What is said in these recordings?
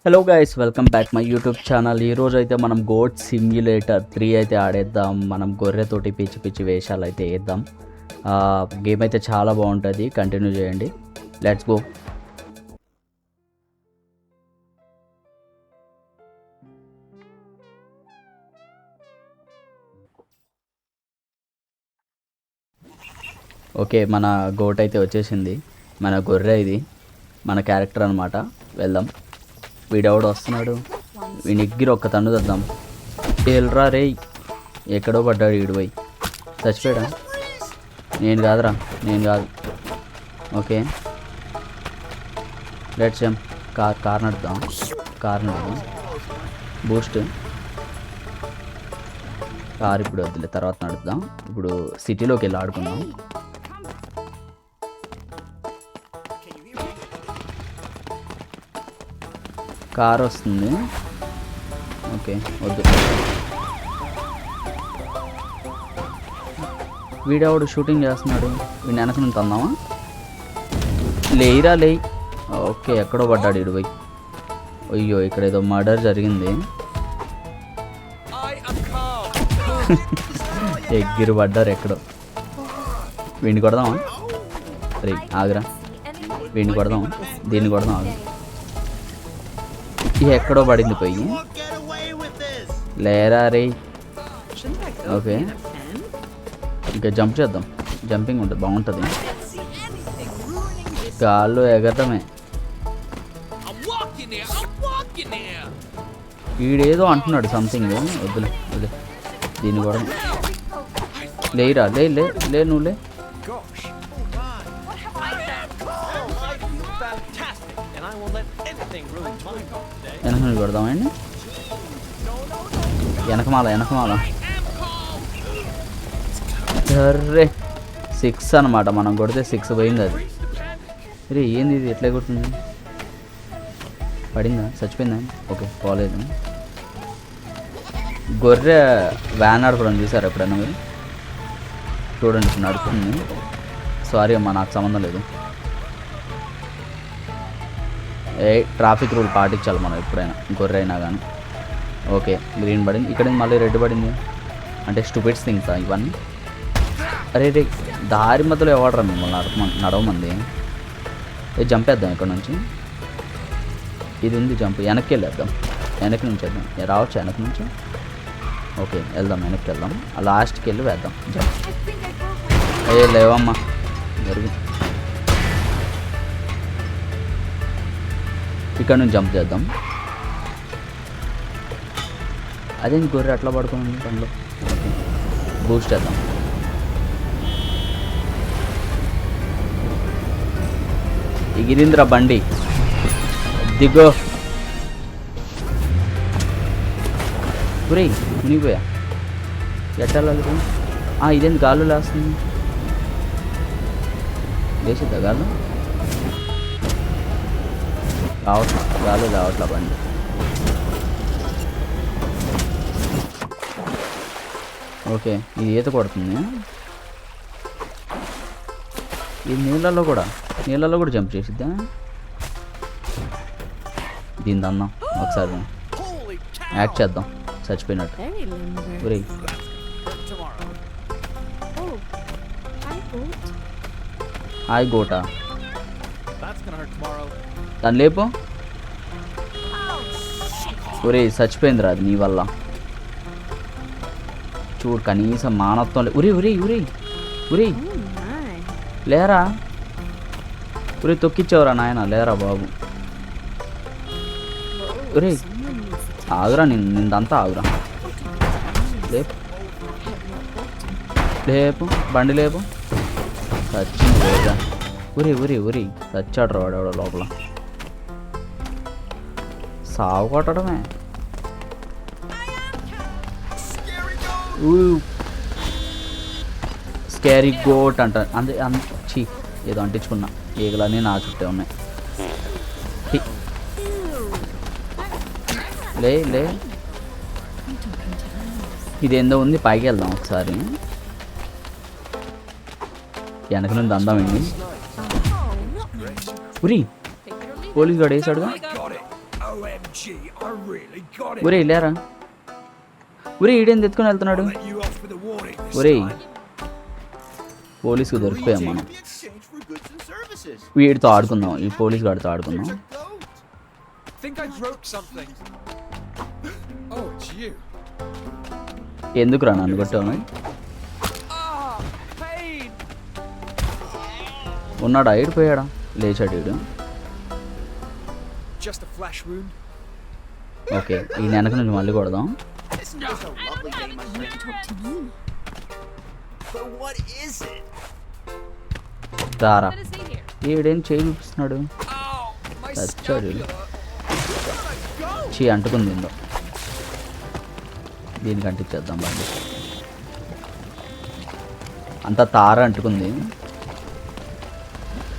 Hello guys, welcome back my YouTube channel. ఈరోజు అయితే మనం గోట్ సిమ్యులేటర్ 3 అయితే ఆడేద్దాం. మనం గొర్రెతోటి పిచ్చి పిచ్చి వేషాలు అయితే వేద్దాం. గేమ్ అయితే చాలా బాగుంటుంది, కంటిన్యూ చేయండి. Let's go. ఓకే, మన గోట్ అయితే వచ్చేసింది. మన గొర్రె ఇది, మన క్యారెక్టర్ అనమాట. వెళ్దాం. వీడెవడు వస్తున్నాడు, వీని ఎగ్గిరి ఒక్క తన్ను తెద్దాం. వెళ్ళరా రే, ఎక్కడో పడ్డాడు వీడు పోయి. చచ్చిపోయాడా? నేను కాదురా, నేను కాదు. Okay, let's jump. కార్ నడుద్దాం, కార్ నడుద్దాం. బూస్ట్ కార్ ఇప్పుడు వద్దులే, తర్వాత నడుద్దాం. ఇప్పుడు సిటీలోకి వెళ్ళి ఆడుకుందాం. కార్ వస్తుంది. ఓకే, వద్దు. వీడెవడు షూటింగ్ చేస్తున్నాడు, వీడిని వెనక నుంచి అందామా? లేయిరా లేయి. ఓకే, ఎక్కడో పడ్డాడు వీడు పోయి. అయ్యో, ఇక్కడ ఏదో మర్డర్ జరిగింది. ఎగ్గిరి పడ్డారు ఎక్కడో. వీడిని కొడదామా? రే ఆగురా, వీడిని కొడదామా? దీన్ని కొడదాం, ఆగు. ఎక్కడో పడింది పోయి. లేరా రే. ఓకే, ఇంకా జంప్ చేద్దాం. జంపింగ్ ఉంటుంది, బాగుంటుంది. గాల్లో ఎగరటమే. వీడేదో అంటున్నాడు సంథింగ్. వద్దులే వద్దులే, దీన్ని కూడా. లేరా లే లే లే, నువ్వు లే. వెనక నుంచి కొడదామండి. వెనకమాల 6 అనమాట. మనం కొడితే 6 పోయింది అది. రే ఏంది ఇది, ఎట్లా కొడుతుంది? పడిందా? చచ్చిపోయిందా? ఓకే, పోలేదు. గొర్రె వ్యాన్ నడపడం చూసారు ఎప్పుడైనా మీరు? చూడండి, నడుపుతుంది. సారీ అమ్మా, నాకు సంబంధం లేదు. ట్రాఫిక్ రూల్ పాటించాలి మనం ఎప్పుడైనా, గొర్రె అయినా కానీ. ఓకే, గ్రీన్ పడింది. ఇక్కడ మళ్ళీ రెడ్ పడింది. అంటే స్టూపిడ్స్ థింగ్స్ ఇవన్నీ. అరే రే, దారి మధ్యలో ఎవడరా మిమ్మల్ని నడవమంది. జంప్ వేద్దాం ఇక్కడ నుంచి. ఇది ఉంది జంప్, వెనక్కి వెళ్ళేద్దాం. వెనక్కి నుంచి వేద్దాం. రావచ్చు వెనక్కి నుంచి. ఓకే, వెళ్దాం, వెనక్కి వెళ్దాం. లాస్ట్కి వెళ్ళి వేద్దాం జంప్. లేవమ్మా, జరుగు. ఇక్కడ నుంచి జంప్ చేద్దాం. అదే గొర్రె అట్లా పడుకోండి పనిలో. ఓకే, బూస్ట్ చేద్దాం. ఎగిరింద్ర బండి, దిగో. గురై మునిగిపోయా. ఎట్టాలి? ఇదేంది గాల్లో లేస్తుంది? లేచిద్దా గాల్లో? గాల్లో రావట్లా బండి. ఓకే, ఇది ఈత కొడుతుంది. ఇది నీళ్ళల్లో కూడా జంప్ చేసిద్దా? దీన్ని అన్నాం ఒకసారి, యాక్ట్ చేద్దాం చచ్చిపోయినట్టు. ఒరేయ్, హాయ్ గోటా, దాన్ని లేపు. ఒరే చచ్చిపోయిందిరా అది నీ వల్ల. చూడు, కనీసం మానవత్వం. ఉరే లేరా. తొక్కిచ్చావురా నాయన, లేరా బాబు. ఒరే ఆగురా, నిందంతా ఆగురా. లేపు బండి లేపు. చచ్చింది లేదా? ఉరి చచ్చాడు వాడేవాడు లోపల. సాగు కొట్టడమే. స్కేరీ గోట్ అంట. చీ, ఏదో అంటించుకున్నా. ఈగలన్నీ నా చుట్టే ఉన్నాయి. లే ఇదేందో ఉంది, పైకి వెళ్దాం ఒకసారి. వెనక నుండి అందామండి. ఉరి పోలీస్ గాడు వేసాడుగా. OMG, I really got it. ఒరే లేరా ఒరే ఈడేం తెచ్చుకొని వెళ్తున్నాడు Let you off with a warning this ఒరే time. పోలీసుకు దొరికిపోయాం మనం The exchange for goods and services. వీడితో ఆడుకుందాం ఈ పోలీస్ గాడితో ఆడుకుందాం Goat. Think I broke something. Oh, it's you. ఎందుకురా నన్ను కొట్టాను Ah, pain. ఉన్నాడా ఏడిపోయాడా లేచాడు వీడు Just a flash wound. Okay ఈ వెనక నుంచి మళ్ళీ కొడదాం This is just a lovely day, my friend. But what is it? రారా Let us see here. ఈడేం చేయి చూపిస్తున్నాడు Ow, my చచ్చాడు వీడు. scapula. చీ అంటుకుంది ఇందో దీనికి అంటించేద్దాం బండి అంతా తార అంటుకుంది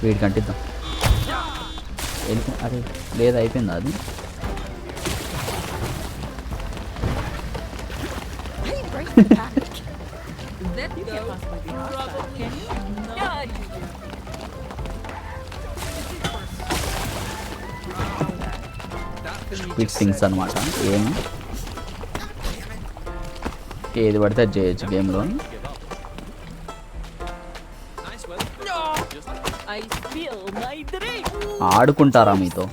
వీడికి అంటిద్దాం అరే లేదు అయిపోయిందా అది Hey, break the panic. Let you can't possibly be hostile, can you? No. That thing you speed just things said. అనమాట ఏమి ఏది పడితే అది చేయొచ్చు గేమ్లో Nice weather. I spill my drink. ఆడుకుంటారా మీతో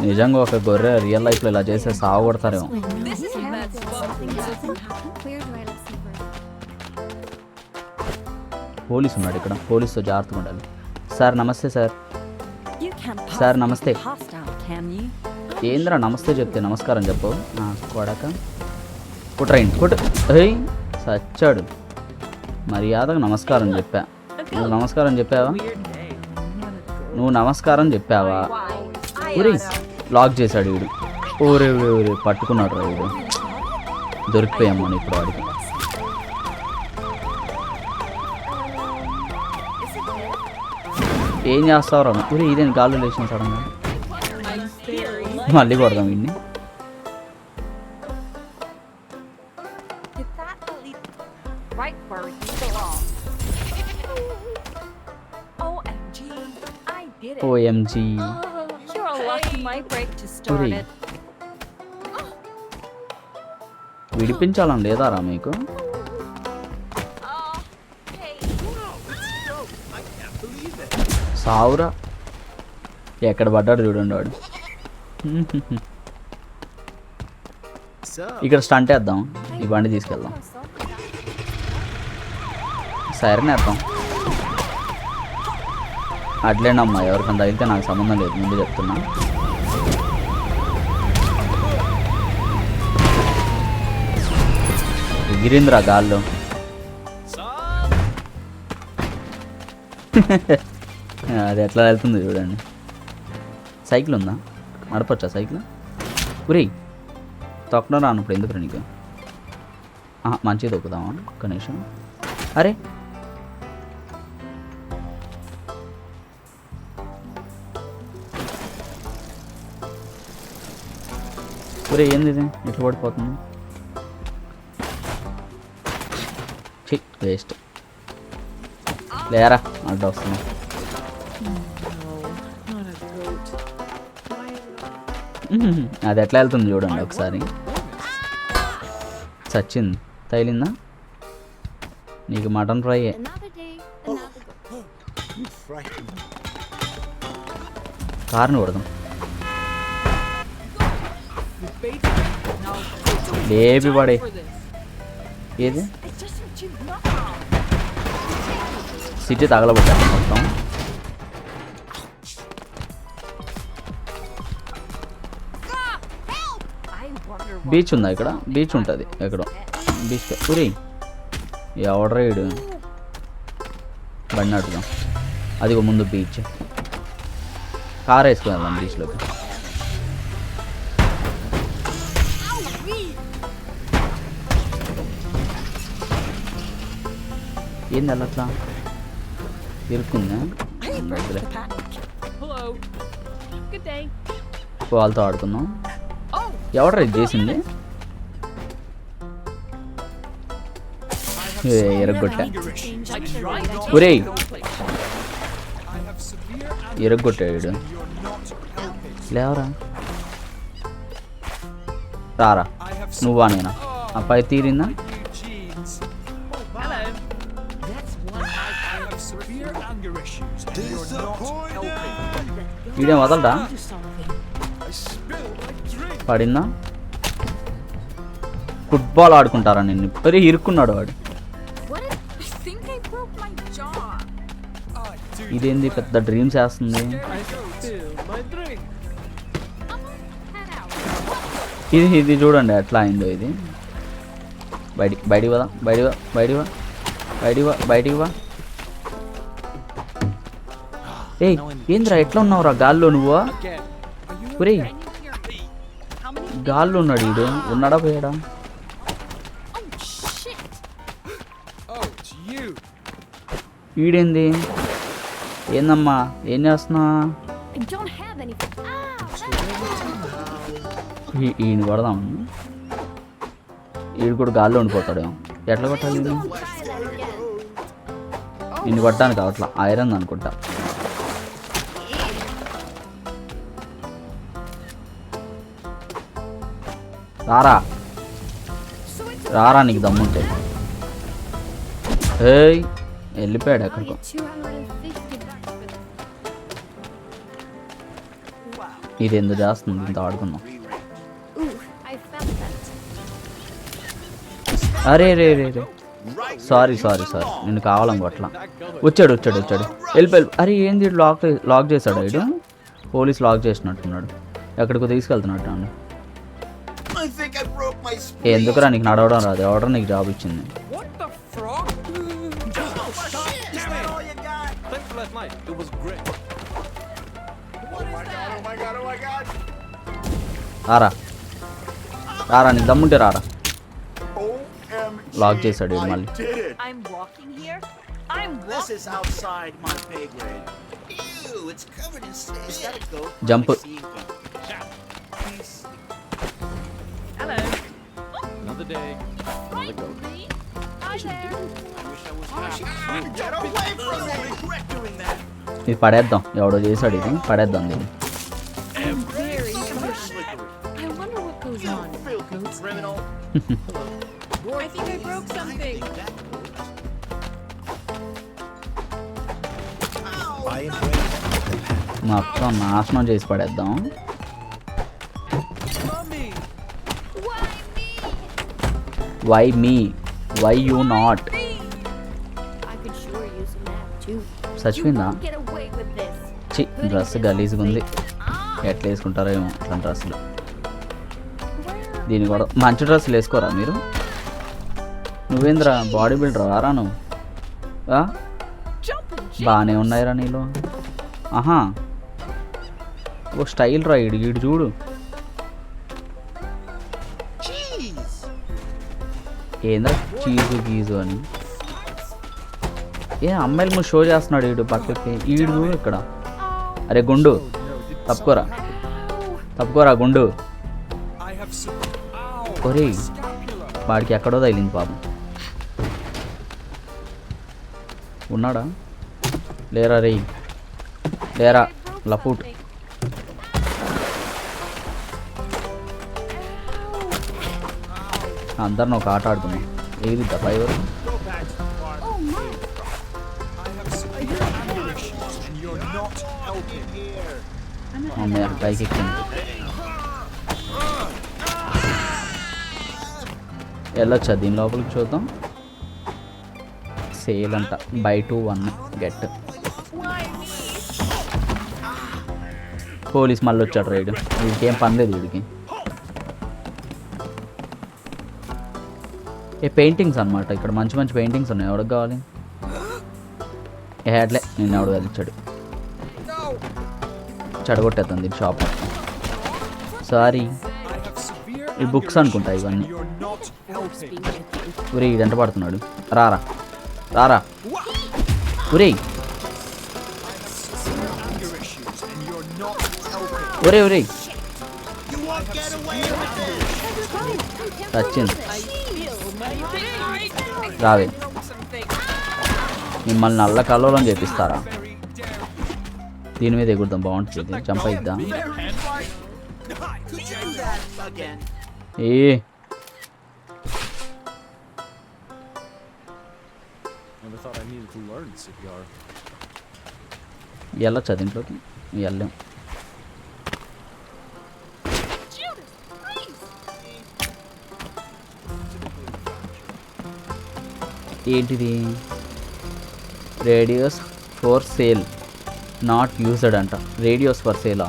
నిజంగా ఒక గొర్రె రియల్ లైఫ్లో ఇలా చేస్తే సాగు కొడతారేమో This is bad Something spot. doesn't happen. Where do I look safer? Police ఉన్నాడు ఇక్కడ పోలీసుతో జాగ్రత్తగా ఉండాలి సార్ నమస్తే sir You can't Sir, possibly namaste. be hostile, can you? ఏంద్రా నమస్తే చెప్తే నమస్కారం చెప్పు కొడక కుట్రైంది కుట్ ఏయ్ సచ్చాడు మర్యాదగా నమస్కారం చెప్పా నువ్వు నమస్కారం చెప్పావా Weird day. నువ్వు నమస్కారం చెప్పావా ఊరి లాక్ చేశాడు వీడు ఊరే ఊరే పట్టుకున్నాడు రా వీడు దొరికిపోయాం మనం ఇప్పుడు వాడికి ఏం చేస్తావు రా ఊరి ఇదేం గాల్లో లేచిన సడన్గా I spill my మళ్ళీ కొడదాం వీడిని Did that lead right where you belong? OMG, I did it. OMG You're lucky my brake just Uri. started. విడిపించాలని లేదా రా మీకు Oh, hey. సావురా ఎక్కడ పడ్డాడు చూడండి వాడు So, ఇక్కడ స్టంట్ వేద్దాం ఈ బండి తీసుకెళ్దాం సైరన్ వేద్దాం అట్లేనమ్మా ఎవరికైనా తగిలితే నాకు సంబంధం లేదు ముందు చెప్తున్నా ఎగిరిందిరా గాల్లో అది ఎట్లా వెళ్తుంది చూడండి సైకిల్ ఉందా నడపచ్చా సైకిల్ ఉరి తొక్కడం రానప్పుడు ఎందుకు నీకు మంచిగా తొక్కుదామా ఒక్క నిమిషం అరే ఒరే ఏంది ఇది ఇట్లా పడిపోతుంది వేస్ట్ లేరా అడ్డు వస్తున్నా not a goat. అది ఎట్లా వెళ్తుంది చూడండి ఒకసారి చచ్చింది తగిలిందా నీకు mutton fry Another day, another goal. you frightened me. కారుని కొడదాం You baited me. Now లేపి పడే for this. ఏది It's just what you know. City తగలబెట్టాను మొత్తం I wonder what బీచ్ ఉందా ఇక్కడ బీచ్ ఉంటుంది ఎక్కడో బీచ్ ఉరి ఎవడరా వీడు బండి అడుగుదాం అదిగో ముందు బీచ్ కార్ వేసుకుని వెళ్దాం బీచ్లోకి ఏంది అట్లా ఇరుక్కుందా Hey, break వదిలే. the panic. Hello. Good day. వాళ్ళతో ఆడుకుందాం Oh, ఎవడరా ఇది చేసింది ఎరగొట్టా Anger issue. I tried to ఒరేయ్ go place. severe ఇరగొట్టాడు you're not helping. లేవరా రారా I have నువ్వా నేనా ఆ పై తీరిందా new jeans. Hello. That's one I have severe anger issues and you're not helping. Video Vadalara do something. I spilled my drink. పడిందా football ఆడుకుంటారా నిన్ను మరి ఇరుక్కున్నాడు వాడు What if I think I broke my jaw? I do. ఇదేంది పెద్ద dreams వేస్తుంది I spilled my drink. Head out. ఇది చూడండి ఎట్లా అయిందో ఇది బయటికి వదా బయటికి వా ఏయ్ ఏంద్రా ఎట్లా ఉన్నావురా గాల్లో నువ్వు Again. Are you ఒరేయ్ Can you hear me? How many? గాల్లో ఉన్నాడు వీడు ఉన్నాడా పోయాడా Oh shit! Oh, it's you. వీడేంది ఏందమ్మా ఏం చేస్తున్నా I don't have any. ఈయన కొడదాం వీడు కూడా గాల్లో ఉండిపోతాడేమో ఎట్లా కొట్టాలి వీడిని? Try that again. నిన్ను కొట్టాను కావట్లా ఐరన్ అనుకుంటా రారా So it's రారా నీకు దమ్ముంటే ఏయ్ వెళ్ళిపోయాడు ఎక్కడికో 250 bucks for this. ఇది ఎందుకు చేస్తుంది ఇంత ఆడుకుందాం Ooh, I felt that. అరే రే రే రే సారీ నిన్ను కావాలనుకోట్లా వచ్చాడు వెళ్ళి అరే ఏంది లాక్ చేశాడు వీడు పోలీస్ లాక్ చేసినట్టున్నాడు ఎక్కడికో తీసుకెళ్తున్నట్టు నన్ను I think I broke my spleen. ఎందుకురా నీకు నడవడం రాదు ఎవడో నీకు జాబ్ ఇచ్చింది What the frog? Damn it, all you got. Thanks for last night. It was great. Oh my god. రారా నీకు దమ్ముంటే రారా OMG. లాక్ చేశాడు వీడు I మళ్ళీ did it. I'm walking here. I'm This walking. is outside my pay grade. Ew, it's covered in sand. Is that a goat? Jump. I see a goat. Peace. Hello. Another day. Another goat. Hi there. Get away from me! I regret doing that. ఇది పడేద్దాం ఎవడో చేశాడు ఇది పడేద్దాం దీన్ని I'm very Slippery. I wonder what goes on. Filthy criminal. I think I broke something. మొత్తం నాశనం చేసి పడేద్దాం Mummy! Why me why you not I could sure use a nap too. చచ్చిపోయిందా Get away with this. చి డ్రెస్ గలీజ్గా ఉంది ఎట్లా వేసుకుంటారో ఏమో అట్లాంటి డ్రెస్సులు దీన్ని కూడా మంచి డ్రెస్సులు వేసుకోరా మీరు నువ్వేంద్రా బాడీ బిల్డర్ రారా నువ్వు ఆ? బాగానే ఉన్నాయిరా నీలో ఆహా ఓ స్టైల్ రా ఈడు చూడు Cheese. ఏంద్రా చీజు గీజు అని ఏ అమ్మాయిలు ముందు షో చేస్తున్నాడు ఈడు పక్కకి ఈడు చూడు ఇక్కడ అరే గుండు తప్పుకోరా గుండు I have some. Ow! ఒరేయ్ Scapula. వాడికి ఎక్కడో తగిలింది పాపం ఉన్నాడా లేరా రే లేరా లపూట్ అందరిని ఒక ఆట ఆడుకున్నాం ఏది Fiverr Go back to the park. Oh my! I have severe anger issues and you're not helping. Here. అమ్మయ్య పైకి ఎక్కింది వెళ్ళొచ్చా దీని లోపలికి చూద్దాం సేల్ అంట బై 2 1 గెట్ పోలీస్ మళ్ళీ వచ్చాడు రైడ్ వీడికి ఏం పని లేదు వీడికి ఏ పెయింటింగ్స్ అనమాట ఇక్కడ మంచి మంచి పెయింటింగ్స్ ఉన్నాయి ఎవరికి కావాలి ఏ అట్లే నేను ఎవడు కలిచాడు చెడగొట్టేద్దాం దీని shop sorry I have severe ఈ బుక్స్ అనుకుంటా ఇవన్నీ you're not helping. ఒరే ఇదంట పడుతున్నాడు రారా ఒరే Anger issues and you're not helping. ఒరే You won't get away with this. వచ్చింది I రావే broke something. మిమ్మల్ని నల్ల కల్లోలం చేపిస్తారా Very daring. దీని మీద ఎగురుదాం, బాగుంటుంది, జంప్ అయిద్దా? Could you do that again? ఏ Never thought I needed to learn CPR. వెళ్ళొచ్చా దీంట్లోకి? వెళ్ళాం. ఏంటిది? Radios for sale not used అంట. రేడియోస్ ఫర్ సేలా?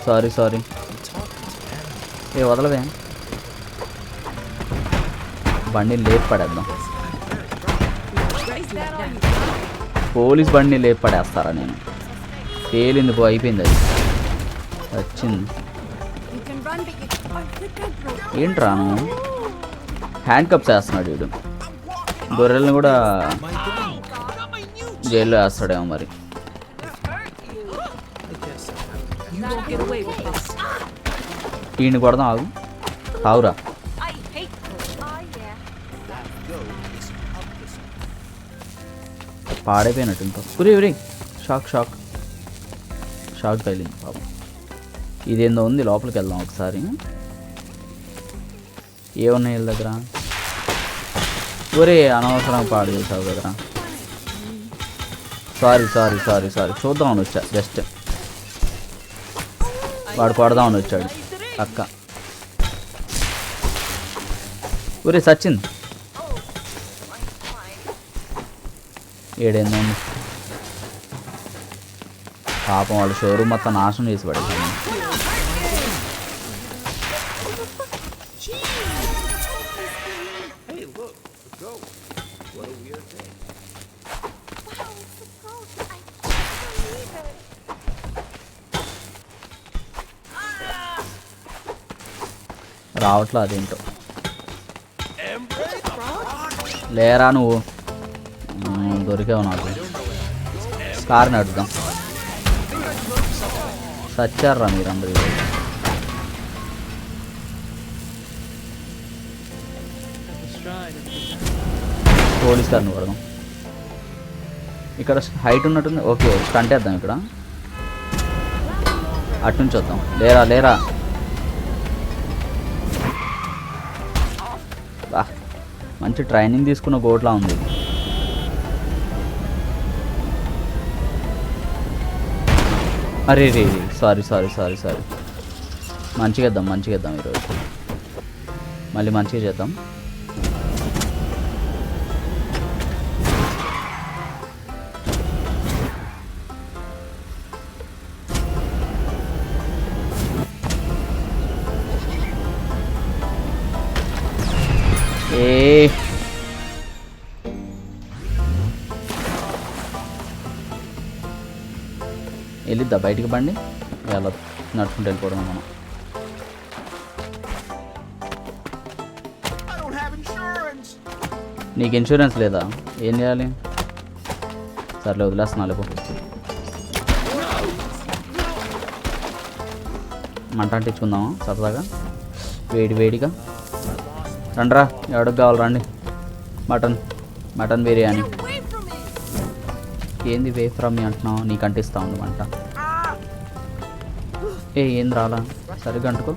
సారీ ఏ వదలవే, బండిని లేపి పడేద్దాం. పోలీస్ బండిని లేపి పడేస్తారా? నేను పేలింది పో, అయిపోయింది, అది వచ్చింది. You can run, but you... I think I broke... ఏంట్రా నువ్వు? హ్యాండ్ కప్స్ వేస్తున్నాడు వీడు. గొర్రెల్ని కూడా జైల్లో వేస్తాడేమో మరి. You won't get away with this. ఈయన కొడదాం, ఆగు, ఆవురా. I hate this. Oh, yeah. పాడైపోయినట్టు ఇంకా. ఉరి షాక్ తగిలింది పాపం. ఇదేందో ఉంది, లోపలికి వెళ్దాం ఒకసారి. ఏమున్నాయి వీళ్ళ దగ్గర? ఒరే అనవసరం పాడు చేసావు కదరా. సారీ చూద్దామని వచ్చా, జస్ట్ వాడు కొడదామని వచ్చాడు అక్క. ఒరే సచింద్, ఏడేందో ఉంది పాపం. వాళ్ళు షోరూమ్ మొత్తం నాశనం చేసి పడేది. Hey, look, a ghost. What a weird thing. Wow, it's a ghost. I can't believe it. రావట్లా అదేంటో. లేరా నువ్వు? దొరికావు నాకు. కార్ నడుద్దాం. సచ్చారా మీరందరూ? పోలీస్ కార్ని పడదాం. ఇక్కడ హైట్ ఉన్నట్టుంది. ఓకే, స్టంట్ వేద్దాం ఇక్కడ. అటు నుంచి వద్దాం. లేరా బా, మంచి ట్రైనింగ్ తీసుకున్న గోట్లా ఉంది. అరే సారీ మంచిగా ఇద్దాం ఈరోజు. మళ్ళీ మంచిగా చేద్దాం. వెళ్ళిద్దా బయటికి బండి? ఎలా నడుచుకుంటూ వెళ్ళిపోవడం మనం. I don't have insurance. నీకు ఇన్సూరెన్స్ లేదా? ఏం చేయాలి? సర్లే వదిలేస్తున్నా, లేపో. మంట అంటించుకుందామా సరదాగా, వేడిగా. రండ్రా, ఎవడికి కావాలి రండి. మటన్ బిర్యానీ. ఏంది వే ఫ్రమ్ మీ అంటున్నావు? నీకు అంటిస్తా ఉంది మంట. ఏం రాలా, సరిగ్గా అంటుకో.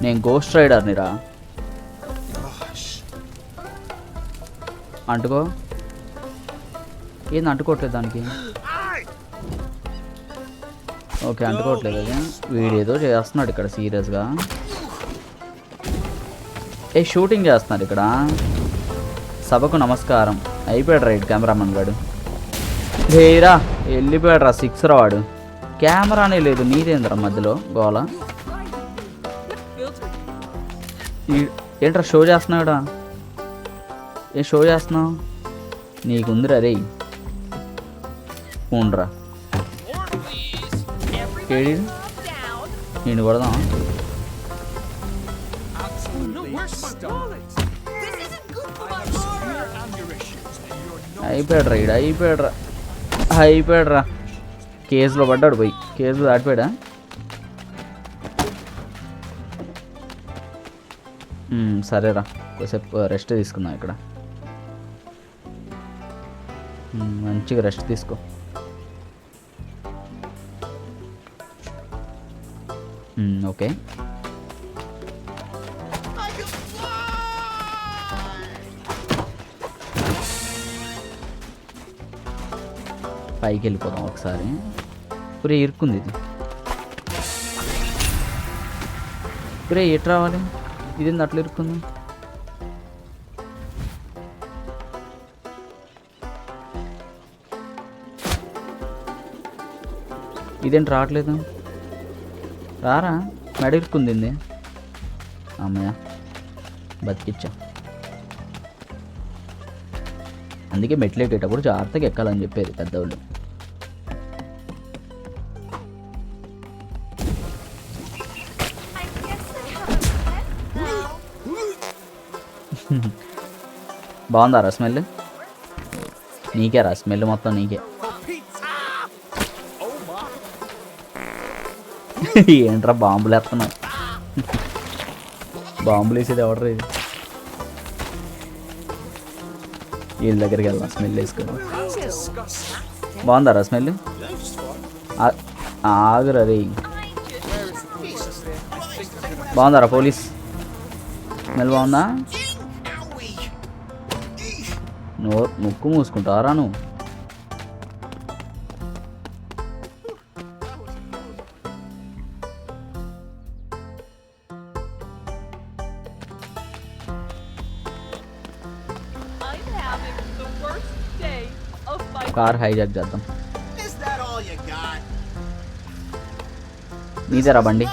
నేను గోస్ట్ రైడర్ని రా. అంటుకో. ఏంది అంటుకోవట్లేదు దానికి? ఓకే, అంటుకోవట్లేదు. అది వీడేదో చేస్తున్నాడు ఇక్కడ సీరియస్గా. షూటింగ్ చేస్తున్నారు ఇక్కడ. సభకు నమస్కారం. అయిపోయాడు రైట్ కెమెరామన్ గాడు. లేరా, వెళ్ళిపోయాడు రా. 6 రా వాడు. కెమెరానే లేదు, నీదేంద్రా మధ్యలో గోల. ఏంట్రా షో చేస్తున్నాడా? ఏ షో చేస్తున్నావు? నీకుందిరా రే. ఉండ్రా, కేడి నేను కొడదాం. అయిపోయాడు రా. కేసులో పడ్డాడు పోయి. కేసులో దాటిపోయాడా? సరేరా కొద్దిసేపు రెస్ట్ తీసుకుందాం ఇక్కడ. మంచిగా రెస్ట్ తీసుకో. ఓకే పైకి వెళ్ళిపోదాం ఒకసారి. పురే ఇరుక్కుంది ఇది. పురే ఎటు రావాలి? ఇదేంది అట్లా ఇరుక్కుంది? ఇదేంటి రావట్లేదు? రారా, మెడ ఇరుక్కుంది. అమ్మయ్య బతికిచ్చా. అందుకే మెట్లు ఎక్కేటప్పుడు జాగ్రత్తగా ఎక్కాలని చెప్పేది పెద్దవాళ్ళు. బాగుందా రా స్మెల్? నీకే రా స్మెల్ మొత్తం నీకే. ఏంట్రా బాంబులు వేస్తున్నావు? బాంబులు వేసేది ఎవడరా ఇది? వీళ్ళ దగ్గరికి వెళ్దాం స్మెల్ వేసుకొని. బాగుందా రా స్మెల్? ఆగురా రే. బాగుందా రా పోలీస్? స్మెల్ బాగుందా? ముక్కు మూసుకుంటారా నువ్వు? కార్ హైజాక్ చేద్దాం. Is that all you got? నీదేరా బండి.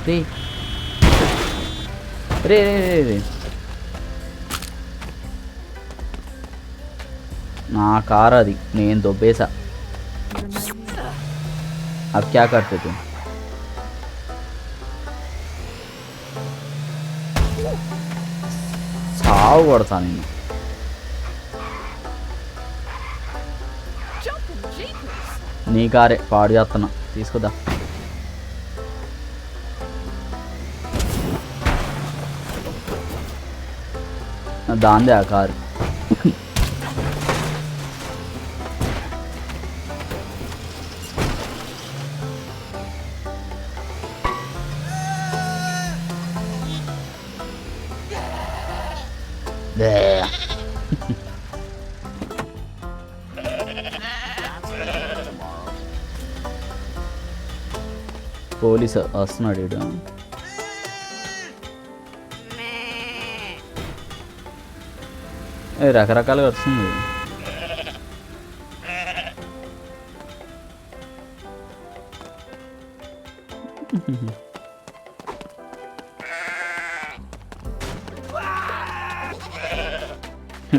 రే రే రే రే నా కార్ అది, నేను దొబ్బేసా. अब क्या करते तुम? సావు కొడతా నేను. నీ కారే పాడు చేస్తున్నా, తీసుకుదా. దాందే ఆ కారు. పోలీసు వస్తున్నాడు ఇడు. రకరకాలుగా వస్తుంది.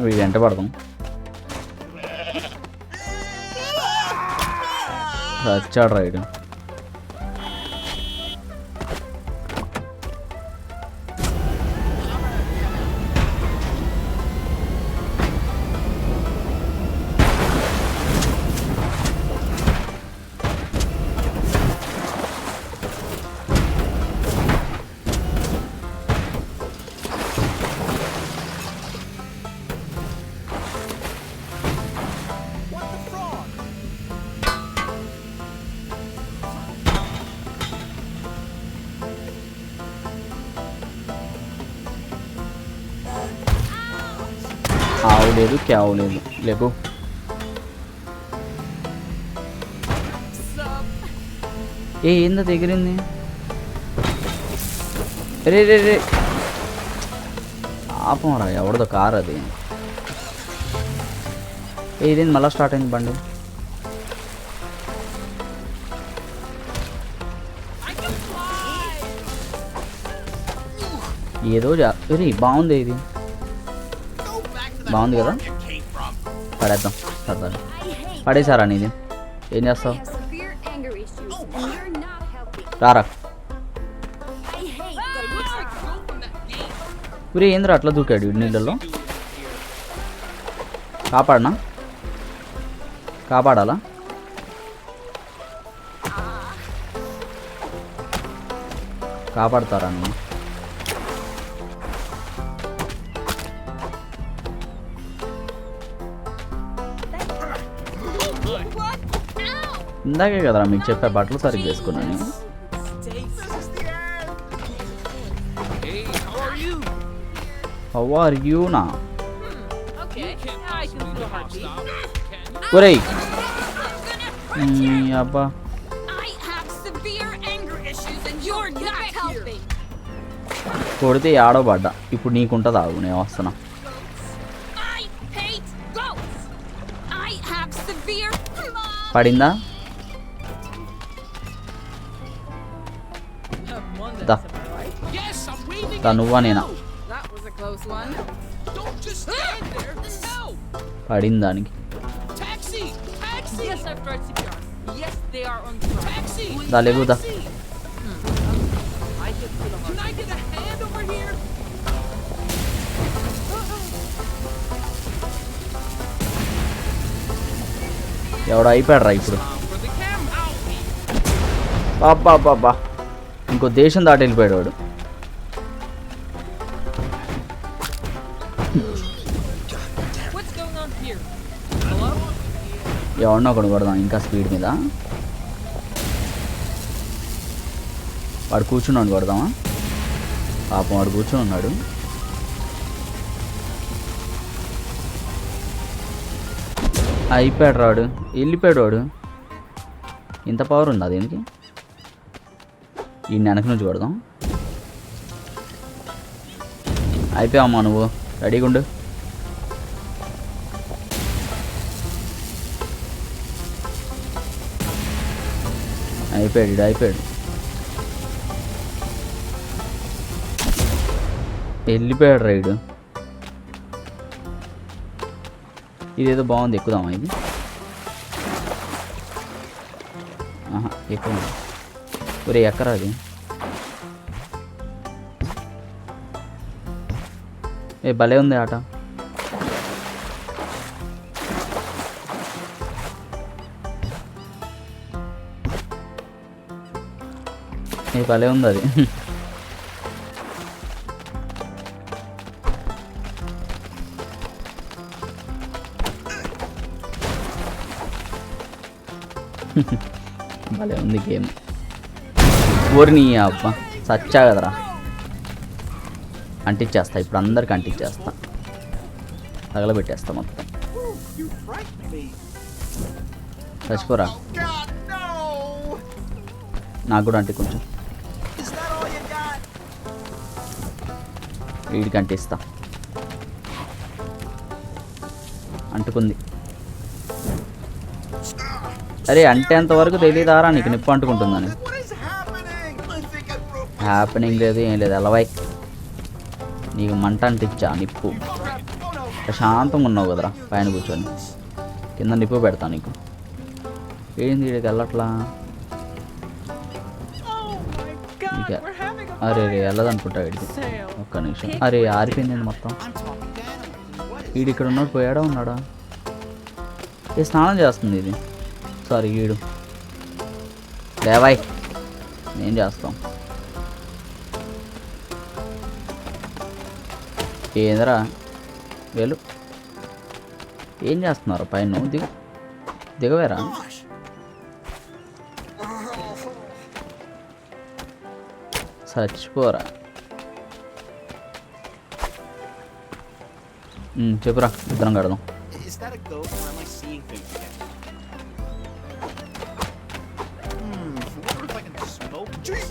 వీడు వెంట పడదాం. వచ్చాడు రైడు. ఆవు లేదు, క్యావు లేదు. లేకు ఏందో దగ్గరింది. రే రే రే ఆపమరా, ఎవరిదో కార్ అది. ఇదేంది మళ్ళీ స్టార్ట్ అయింది బండి. ఏదో బాగుంది, ఇది బాగుంది కదా. పడేద్దాం సరదాగా. పడేసారా నీది? ఏం చేస్తావు? రారా. ఇప్పుడు ఏంద్రా అట్లా దూకాడు నీళ్ళల్లో? కాపాడనా? కాపాడాలా? కాపాడతారా నువ్వు? ఇందాకే కదరా మీకు చెప్పా బట్టలు సరిగ్గా వేసుకున్నాను. Hey, how are you? How are you నా? Okay, now I can feel a heartbeat. Can you? ఒరేయ్ అబ్బా I have severe anger issues and you're not helping. కొడితే ఆడబడ్డా. ఇప్పుడు నీకుంటుంది ఆగు, నేను వస్తున్నా. I hate goats. I have severe. పడిందా? One Da. that's in my life. Yes, I'm waving తా at నువ్వా నేనా? you. That was a close one. Don't just stand there. No. పడింది దానికి. Taxi. Taxi. Yes, I've tried CPR. Yes, they are on track. Taxi. దా లేవు దా. Taxi. I can feel a Can heartbeat. I get a hand over here? ఎవడో అయిపోయాడు రా ఇప్పుడు. For the cam. బాబా బాబా ఇంకో దేశం దాటి వెళ్ళిపోయాడు వాడు. What's going on here? Hello? ఎవడన్నా ఒకడు కొడదాం ఇంకా స్పీడ్ మీద. వాడు కూర్చున్నాడు కొడదామా? పాపం వాడు కూర్చుని ఉన్నాడు. అయిపోయాడు రాడు, వెళ్ళిపోయాడు వాడు. ఇంత పవర్ ఉందా దీనికి? ఈ వెనక నుంచి కొడదాం. అయిపోయావమ్మా నువ్వు, రెడీగా ఉండు. అయిపోయాడు అయిపోయాడు, వెళ్ళిపోయాడు రైడు. ఇదేదో బాగుంది, ఎక్కుదామా ఇది? ఎక్కువ ఒరే ఎక్కరా అది? ఏ భలే ఉంది ఆట. ఏ భలే ఉంది అది. భలే ఉంది గేమ్. ఊరిని అబ్బా సచ్చా కదరా. అంటించేస్తా ఇప్పుడు, అందరికి అంటించేస్తా, తగలబెట్టేస్తా మొత్తం. You frightened me. చచ్చిపోరా. Oh God, no! నాకు కూడా అంటే కొంచెం Is that all you got? వీడికి అంటిస్తా. అంటుకుంది. అరే అంటేంత వరకు తెలియదారా నీకు నిప్పు అంటుకుంటుందని? What is happening? I think I broke my happening లేదు ఏం లేదు. ఎలవాయ్ నీకు మంట అంటించా నిప్పు. Oh no! ప్రశాంతంగా ఉన్నావు కదరా పైన కూర్చొని. కింద నిప్పు పెడతా నీకు. ఏంది వీడికి వెళ్ళట్లా? God, we're having a అరే రే వెళ్ళదనుకుంటా వీడికి. sale. ఒక్క నిమిషం. అరే ఆరిపోయింది మొత్తం. I'm talking to animals. What is వీడు ఇక్కడ ఉన్నాడు, పోయాడా ఉన్నాడా? ఏ స్నానం చేస్తుంది ఇది. సారీ వీడు. లేవాయ్ ఏం చేస్తాం? ఏందరా వెళ్ళు. ఏం చేస్తున్నారు పైన? దిగవేరా? gosh? చచ్చిపోరా. చెప్పురా, ఇద్దరం కడదాం. Is that a goat or am I seeing things again? Wonder if I can smoke. Jeez.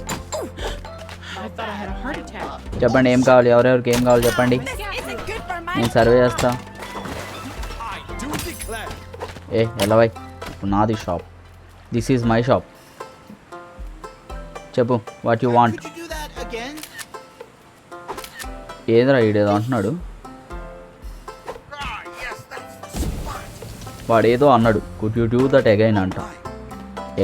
I thought I had a heart attack. చెప్పండి ఏం కావాలి, ఎవరెవరికి ఏం కావాలి చెప్పండి, Isn't good for my. నేను సర్వే చేస్తా. I do declare. ఏ ఎలవై, ఇప్పుడు నాది shop. This is my shop. చెప్పు what you want. Could you do that again? ఏదిరా ఈడేదో అంటున్నాడు. Ah, yes, that's the spot. వాడు ఏదో అన్నాడు. Could you do that again అంట.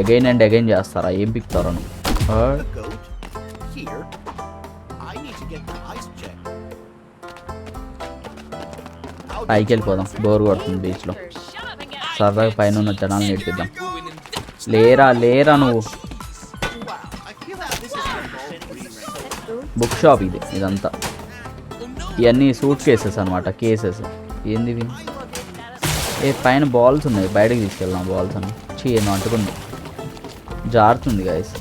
అగైన్ అండ్ అగైన్ చేస్తారా? ఏం పిక్తారా నువ్వు? A goat? Here? I need to get the ice check. పైకి వెళ్ళిపోదాం, బోర్ కొడుతుంది బీచ్లో. Shut up and get సరదాగా పైన ఉన్న జనాలు నేర్పిద్దాం. లేరా నువ్వు. I feel that this is book shop ఇదంతా. ఇవన్నీ సూట్ కేసెస్ అనమాట, కేసెస్. ఏంది ఇవి? పైన బాల్స్ ఉన్నాయి, బయటకు తీసుకెళ్దాం బాల్స్ అని. ఏమో అంటుకుంది, జారుతుంది గైస్.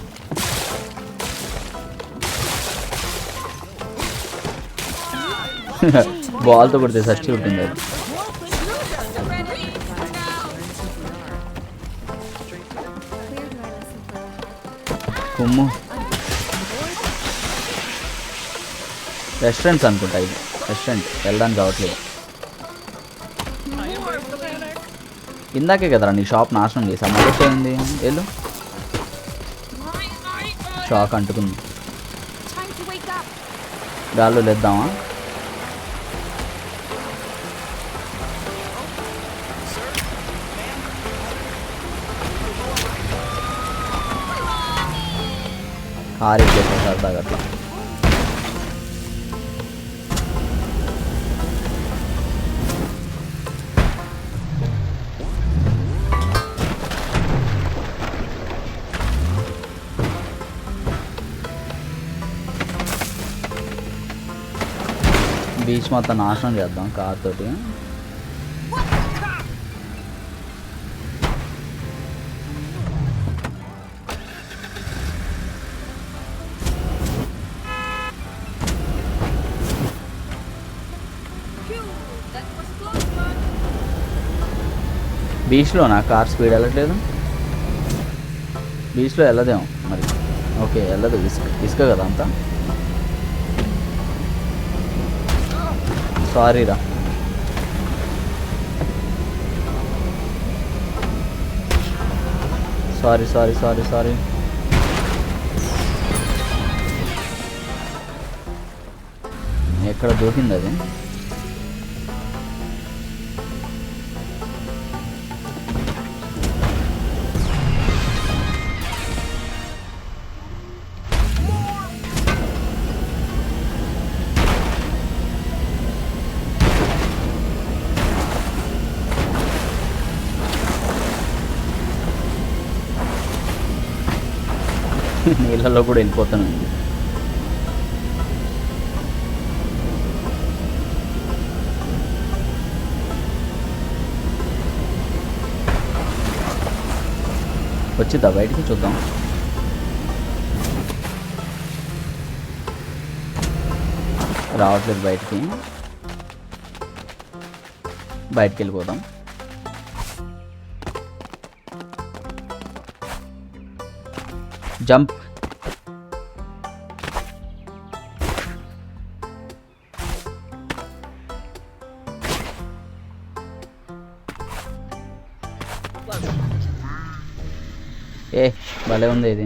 బాల్తో కొడితే సచ్చి ఉంటుంది అది. కుమ్ము రెస్టారెంట్స్ అనుకుంటా, ఇది రెస్టారెంట్. వెళ్ళడానికి కావట్లేదు. ఇందాకే కదరా నీ షాప్ నాశనం చేసా, మొదటి వెళ్ళు. షాక్ అంటుకుంది. Time to wake up. గాల్లో లేద్దామా? హారెక్కేసా సరదాగా అట్లా. బీచ్ మొత్తం నాశనం చేద్దాం కార్ తోటి. బీచ్లో నా కార్ స్పీడ్ వెళ్ళట్లేదు. బీచ్లో వెళ్ళదేమో మరి. ఓకే వెళ్ళదు, ఇసుక కదా అంతా. సారీ రా. సారీ. ఎక్కడ దూకింది అది? నీళ్ళలో కూడా వెళ్ళిపోతాను. వచ్చిద్దా బయటికి? చూద్దాం. రావట్లేదు బయటికి. వెళ్ళిపోదాం. జంప్. భలే ఉంది ఇది.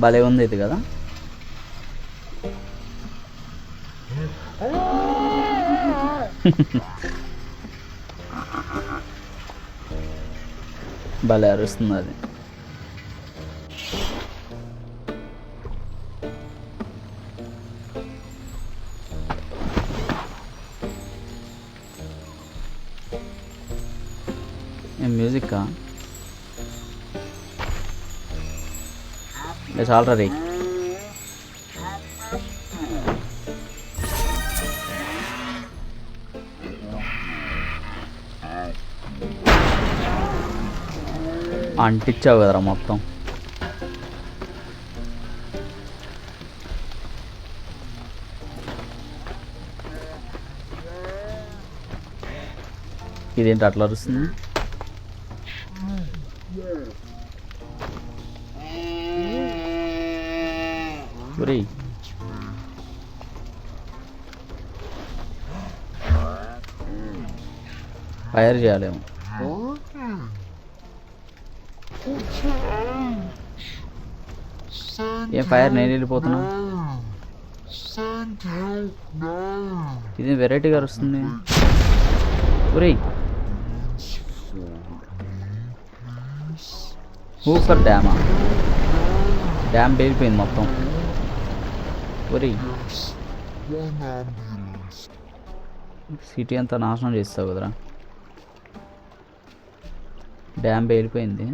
భలే ఉంది ఇది కదా. భలే అరుస్తుంది అది. మ్యూజిక్కా? ఆల్రెడీ అంటించావు కదరా మొత్తం. ఇదేంటి అట్లా అరుస్తుంది? ఒరేయ్ ఫైర్ చేయాలేమో. ఏం ఫైర్? నేను వెళ్ళిపోతున్నా. ఇది వెరైటీగా వస్తుంది. ఒరేయ్ సూపర్ డ్యామా? డ్యామ్ పేలిపోయింది మొత్తం. ఒరేయ్ సిటీ అంతా నాశనం చేస్తావు కదరా. డ్యామ్ పేలిపోయింది.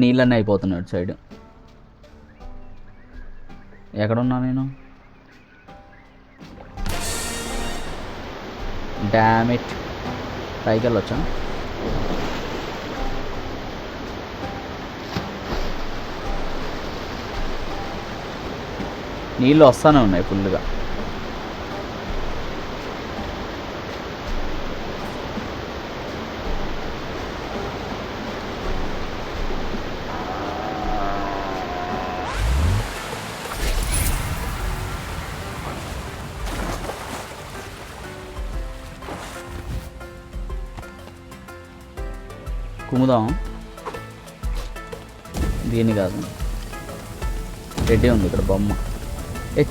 నీళ్ళన్నీ అయిపోతున్నాడు సైడ్. ఎక్కడున్నా నేను? Dam it. పైకి వెళ్ళొచ్చా? నీళ్ళు వస్తూనే ఉన్నాయి ఫుల్గా. కుముదాం. దీన్ని కాదు, రెడ్డి ఉంది ఇక్కడ బొమ్మ.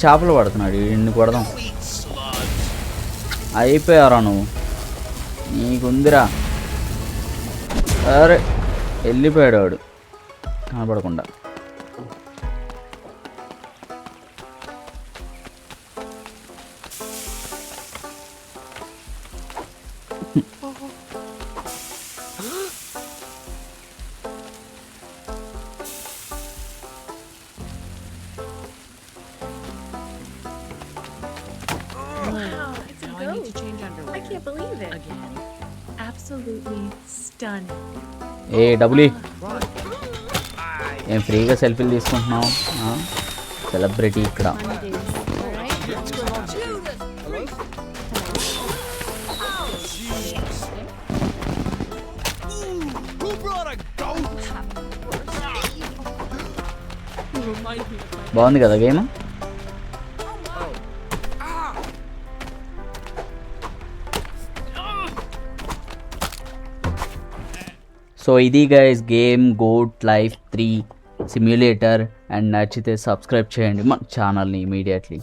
చేపలు పడుతున్నాడు. ఇన్ని కొడదాం. అయిపోయారా నువ్వు? నీకుందిరా. అరే వెళ్ళిపోయాడు వాడు కనపడకుండా. Wow, it's a Now I need to goat. change underwear. I can't believe it. Again. Absolutely stunning. డబ్బులు ఏం ఫ్రీగా సెల్ఫీలు తీసుకుంటున్నావు? సెలబ్రిటీ ఇక్కడ. Who brought a goat? You remind me of my బాగుంది కదా గేమ్. సో ఇది guys game goat life 3 simulator. And నచ్చితే సబ్స్క్రైబ్ చేయండి మన ఛానల్ని ఇమీడియట్లీ.